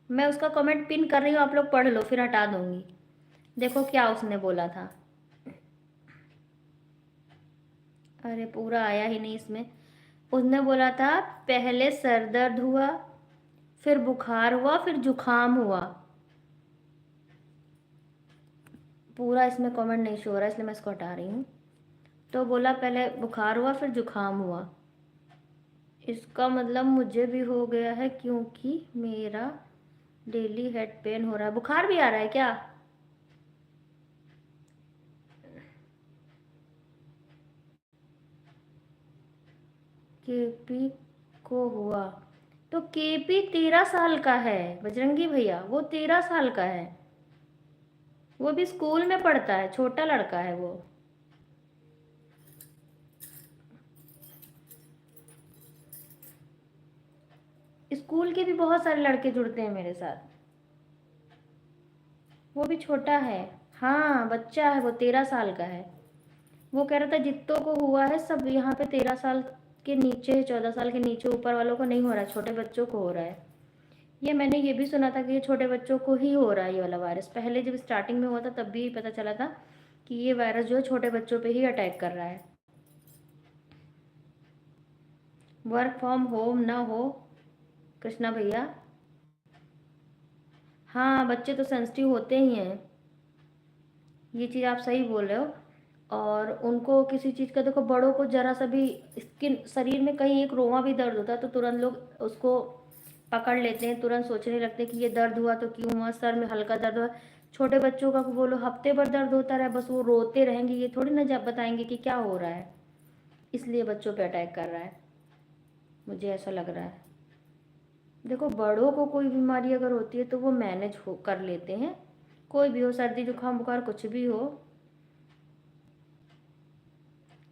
मैं उसका comment pin कर रही हूँ, आप लोग पढ़ लो, फिर हटा दूंगी। देखो क्या उसने बोला था। अरे पूरा आया ही नहीं इसमें। उसने बोला था पहले सर दर्द हुआ, फिर बुखार हुआ, फिर जुकाम हुआ। पूरा इसमें कमेंट नहीं शो हो रहा है, इसलिए मैं इसको हटा रही हूँ। तो बोला पहले बुखार हुआ, फिर जुकाम हुआ। इसका मतलब मुझे भी हो गया है, क्योंकि मेरा डेली हेड पेन हो रहा है। बुखार भी आ रहा है क्या? केपी को हुआ तो केपी 13 साल का है बजरंगी भैया, वो 13 साल का है। वो भी स्कूल में पढ़ता है, छोटा लड़का है वो। स्कूल के भी बहुत सारे लड़के जुड़ते हैं मेरे साथ। वो भी छोटा है। हाँ बच्चा है वो, 13 साल का है। वो कह रहा था जित्तों को हुआ है सब यहाँ पे 13 साल के नीचे, 14 साल के नीचे, ऊपर वालों को नहीं हो रहा है, छोटे बच्चों को हो रहा है। ये मैंने ये भी सुना था कि ये छोटे बच्चों को ही हो रहा है ये वाला वायरस। पहले जब स्टार्टिंग में हुआ था तब भी पता चला था कि ये वायरस जो है छोटे बच्चों पे ही अटैक कर रहा है। वर्क फ्रॉम होम ना हो कृष्णा भैया। हाँ बच्चे तो सेंसिटिव होते ही हैं, ये चीज़ आप सही बोल रहे हो। और उनको किसी चीज़ का, देखो बड़ों को जरा सा भी स्किन, शरीर में कहीं एक रोवा भी दर्द होता है तो तुरंत लोग उसको पकड़ लेते हैं, तुरंत सोचने लगते हैं कि ये दर्द हुआ तो क्यों हुआ, सर में हल्का दर्द हुआ। छोटे बच्चों का बोलो हफ्ते भर दर्द होता रहे, बस वो रोते रहेंगे, ये थोड़ी ना जब बताएंगे कि क्या हो रहा है। इसलिए बच्चों पे अटैक कर रहा है, मुझे ऐसा लग रहा है। देखो बड़ों को कोई बीमारी अगर होती है तो वो मैनेज हो कर लेते हैं, कोई भी हो, सर्दी जुकाम बुखार कुछ भी हो।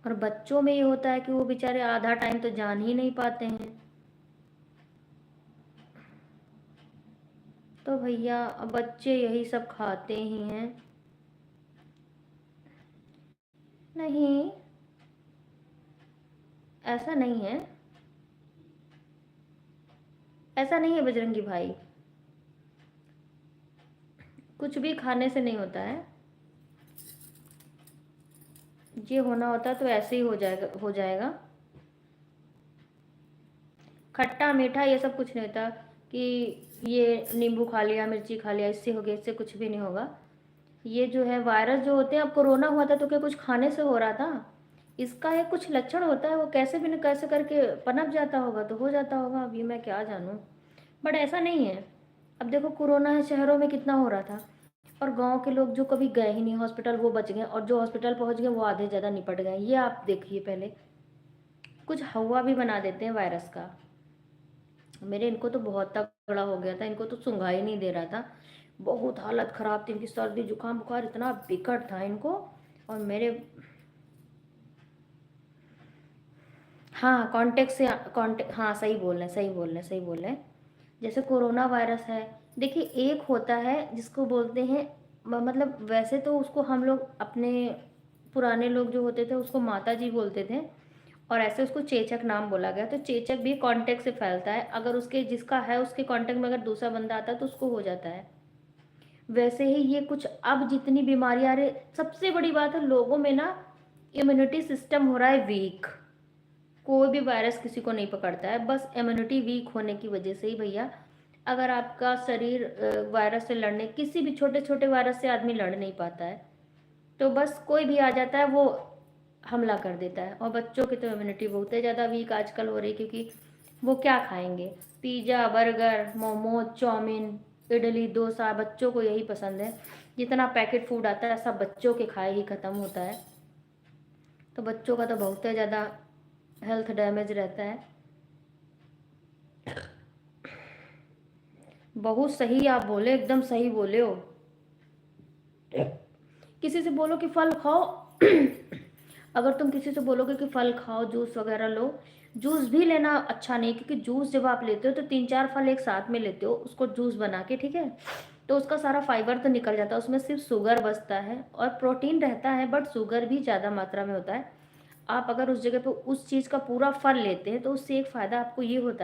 और बच्चों में ये होता है कि वो बेचारे आधा टाइम तो जान ही नहीं पाते हैं। तो भैया अब बच्चे यही सब खाते ही हैं। नहीं, ऐसा नहीं है, ऐसा नहीं है बजरंगी भाई, कुछ भी खाने से नहीं होता है। ये होना होता तो ऐसे ही हो जाएगा, हो जाएगा। खट्टा मीठा ये सब कुछ नहीं होता कि ये नींबू खा लिया, मिर्ची खा लिया, इससे हो गया, इससे कुछ भी नहीं होगा। ये जो है वायरस जो होते हैं, अब कोरोना हुआ था तो क्या कुछ खाने से हो रहा था? इसका एक कुछ लक्षण होता है, वो कैसे भी न कैसे करके पनप जाता होगा तो हो जाता होगा, अब ये मैं क्या जानूँ। बट ऐसा नहीं है। अब देखो कोरोना है, शहरों में कितना हो रहा था, और गांव के लोग जो कभी गए ही नहीं हॉस्पिटल वो बच गए, और जो हॉस्पिटल पहुंच गए वो आधे ज़्यादा निपट गए। ये आप देखिए, पहले कुछ हवा भी बना देते हैं वायरस का। मेरे इनको तो बहुत तगड़ा हो गया था, इनको तो सूंघा ही नहीं दे रहा था, बहुत हालत ख़राब थी इनकी, सर्दी जुकाम बुखार इतना बिकट था इनको। और मेरे, हाँ कांटेक्ट से, कांटेक्ट, हाँ सही बोल रहे हैं, सही बोल रहे हैं, सही बोल रहे हैं। जैसे कोरोना वायरस है, देखिए एक होता है जिसको बोलते हैं मतलब वैसे तो उसको हम लोग अपने पुराने लोग जो होते थे उसको माता जी बोलते थे, और ऐसे उसको चेचक नाम बोला गया। तो चेचक भी कांटेक्ट से फैलता है, अगर उसके जिसका है उसके कांटेक्ट में अगर दूसरा बंदा आता है तो उसको हो जाता है। वैसे ही ये कुछ अब जितनी बीमारियां आ रही, सबसे बड़ी बात है लोगों में ना इम्यूनिटी सिस्टम हो रहा है वीक। कोई भी वायरस किसी को नहीं पकड़ता है, बस इम्यूनिटी वीक होने की वजह से ही भैया। अगर आपका शरीर वायरस से लड़ने, किसी भी छोटे छोटे वायरस से आदमी लड़ नहीं पाता है, तो बस कोई भी आ जाता है वो हमला कर देता है। और बच्चों की तो इम्यूनिटी बहुत ही ज़्यादा वीक आजकल हो रही है, क्योंकि वो क्या खाएंगे, pizza burger momos chow mein idli dosa, बच्चों को यही पसंद है। जितना पैकेट फूड आता है सब बच्चों के खाए ही ख़त्म होता है। तो बच्चों का तो बहुत ही ज़्यादा हेल्थ डैमेज रहता है। बहुत सही आप बोले, एकदम सही बोले हो। किसी से बोलो कि फल खाओ अगर तुम किसी से बोलोगे कि फल खाओ, जूस वगैरह लो, जूस भी लेना अच्छा नहीं, क्योंकि जूस जब आप लेते हो तो 3-4 फल एक साथ में लेते हो उसको जूस बना के, ठीक है, तो उसका सारा फाइबर तो निकल जाता है, उसमें सिर्फ शुगर बचता है और प्रोटीन रहता है, बट शुगर भी ज़्यादा मात्रा में होता है। आप अगर उस जगह पे उस चीज़ का पूरा फल लेते हैं तो उससे एक फ़ायदा आपको ये होता है